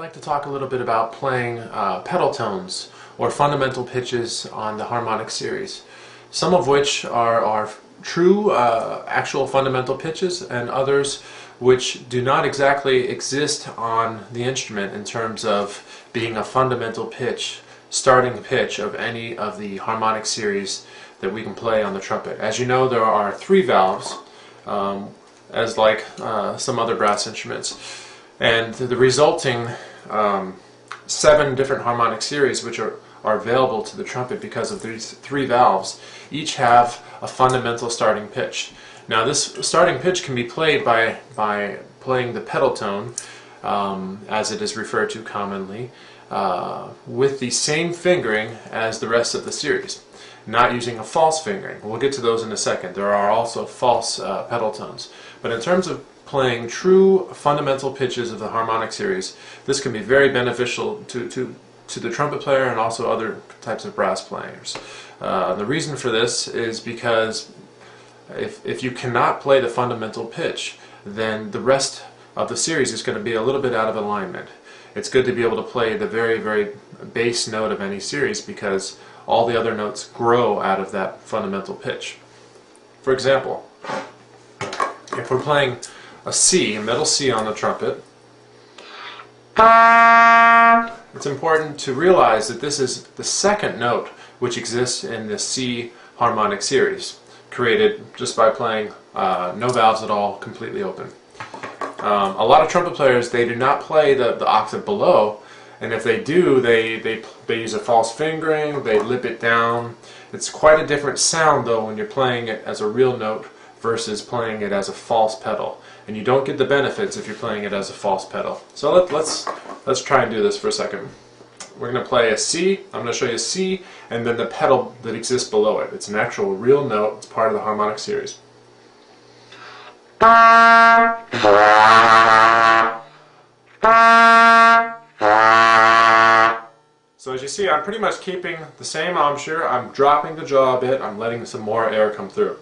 like to talk a little bit about playing pedal tones or fundamental pitches on the harmonic series, some of which are true actual fundamental pitches and others which do not exactly exist on the instrument in terms of being a fundamental pitch, starting pitch of any of the harmonic series that we can play on the trumpet. As you know, there are 3 valves, as like some other brass instruments. And the resulting 7 different harmonic series which are available to the trumpet because of these 3 valves each have a fundamental starting pitch. Now this starting pitch can be played by playing the pedal tone, as it is referred to commonly, with the same fingering as the rest of the series, not using a false fingering. We'll get to those in a second. There are also false pedal tones. But in terms of playing true fundamental pitches of the harmonic series, this can be very beneficial to the trumpet player and also other types of brass players. The reason for this is because if you cannot play the fundamental pitch, then the rest of the series is going to be a little bit out of alignment. It's good to be able to play the very, very bass note of any series because all the other notes grow out of that fundamental pitch. For example, if we're playing a C, a middle C on the trumpet, it's important to realize that this is the second note which exists in the C harmonic series, created just by playing no valves at all, completely open. A lot of trumpet players, they do not play the octave below, and if they do, they use a false fingering, they lip it down. It's quite a different sound though when you're playing it as a real note versus playing it as a false pedal. And you don't get the benefits if you're playing it as a false pedal. So let's try and do this for a second. We're going to play a C. I'm going to show you a C and then the pedal that exists below it. It's an actual real note. It's part of the harmonic series. So as you see, I'm pretty much keeping the same embouchure. I'm dropping the jaw a bit. I'm letting some more air come through.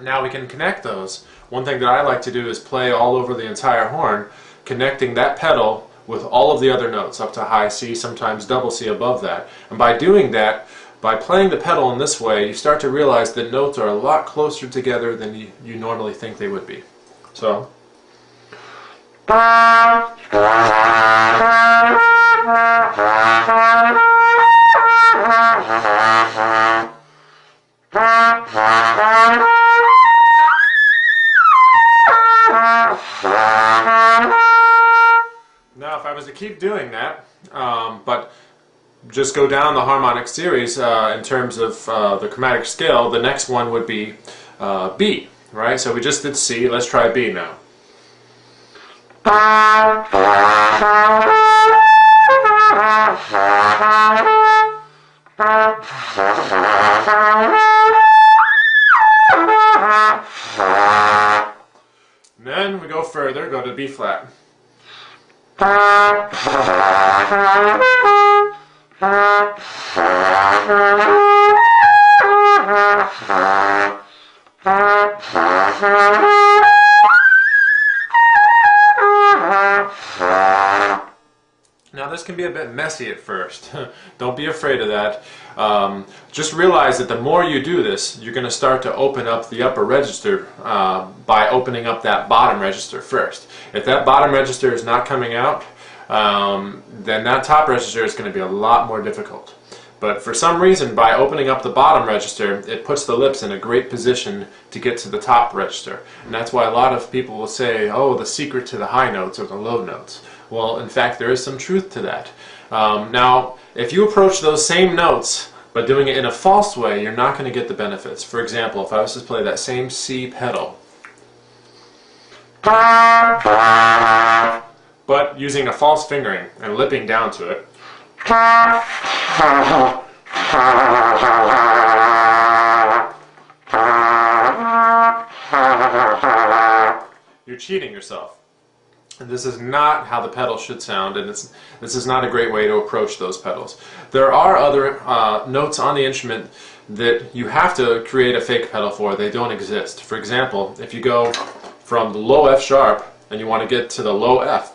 Now we can connect those. One thing that I like to do is play all over the entire horn, connecting that pedal with all of the other notes up to high C, sometimes double C above that. And by doing that, by playing the pedal in this way, you start to realize that notes are a lot closer together than you normally think they would be. So. Now if I was to keep doing that, but just go down the harmonic series in terms of the chromatic scale, the next one would be B, right? So we just did C, let's try B now. And then we go further, go to B flat. Now this can be a bit messy at first. Don't be afraid of that. Just realize that the more you do this, you're going to start to open up the upper register by opening up that bottom register first. If that bottom register is not coming out, then that top register is going to be a lot more difficult. But for some reason, by opening up the bottom register, it puts the lips in a great position to get to the top register. And that's why a lot of people will say, oh, the secret to the high notes are the low notes. Well, in fact, there is some truth to that. Now, if you approach those same notes, but doing it in a false way, you're not going to get the benefits. For example, if I was to play that same C pedal, but using a false fingering and lipping down to it, you're cheating yourself. And this is not how the pedal should sound, and this is not a great way to approach those pedals. There are other notes on the instrument that you have to create a fake pedal for. They don't exist. For example, if you go from the low F sharp and you want to get to the low F,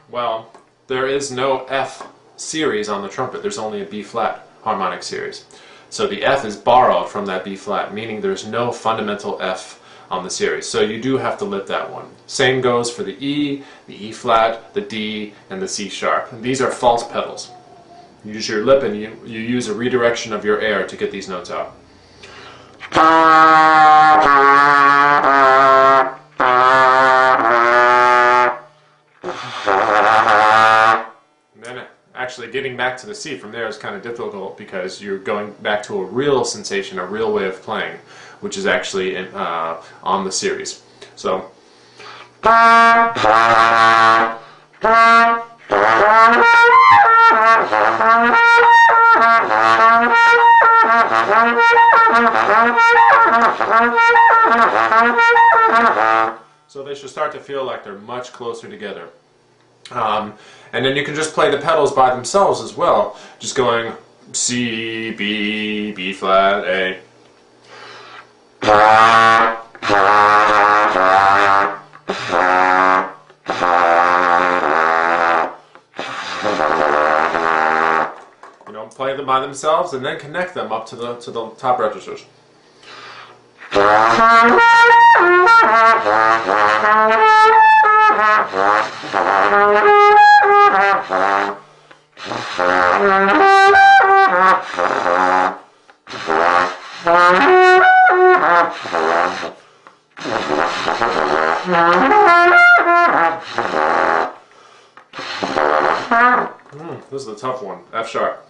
well, there is no F series on the trumpet. There's only a B flat harmonic series. So the F is borrowed from that B flat, meaning there's no fundamental F on the series. So you do have to lip that one. Same goes for the E flat, the D, and the C sharp. And these are false pedals. You use your lip and you use a redirection of your air to get these notes out. And then actually getting back to the C from there is kind of difficult because you're going back to a real sensation, a real way of playing, which is actually on the series. So so they should start to feel like they're much closer together. And then you can just play the pedals by themselves as well, just going C, B, B flat, A. You know, play them by themselves and then connect them up to the top registers. This is the tough one, F sharp.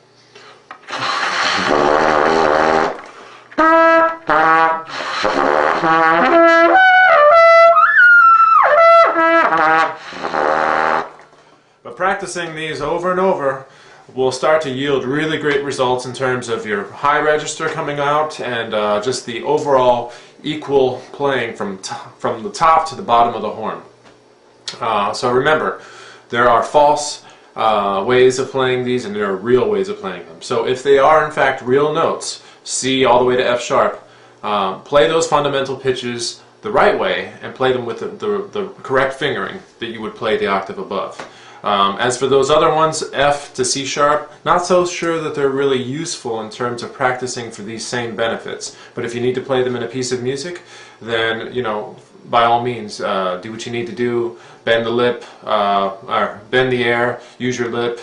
But practicing these over and over will start to yield really great results in terms of your high register coming out and just the overall equal playing from the top to the bottom of the horn. So remember, there are false ways of playing these and there are real ways of playing them. So if they are in fact real notes, C all the way to F sharp, play those fundamental pitches the right way and play them with the correct fingering that you would play the octave above. As for those other ones, F to C sharp, not so sure that they're really useful in terms of practicing for these same benefits. But if you need to play them in a piece of music, then, you know, by all means, do what you need to do, bend the lip, or bend the air, use your lip.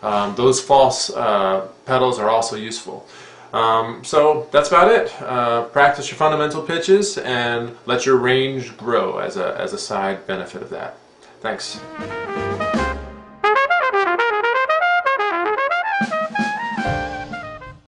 Those false pedals are also useful. So that's about it. Practice your fundamental pitches and let your range grow as a side benefit of that. Thanks.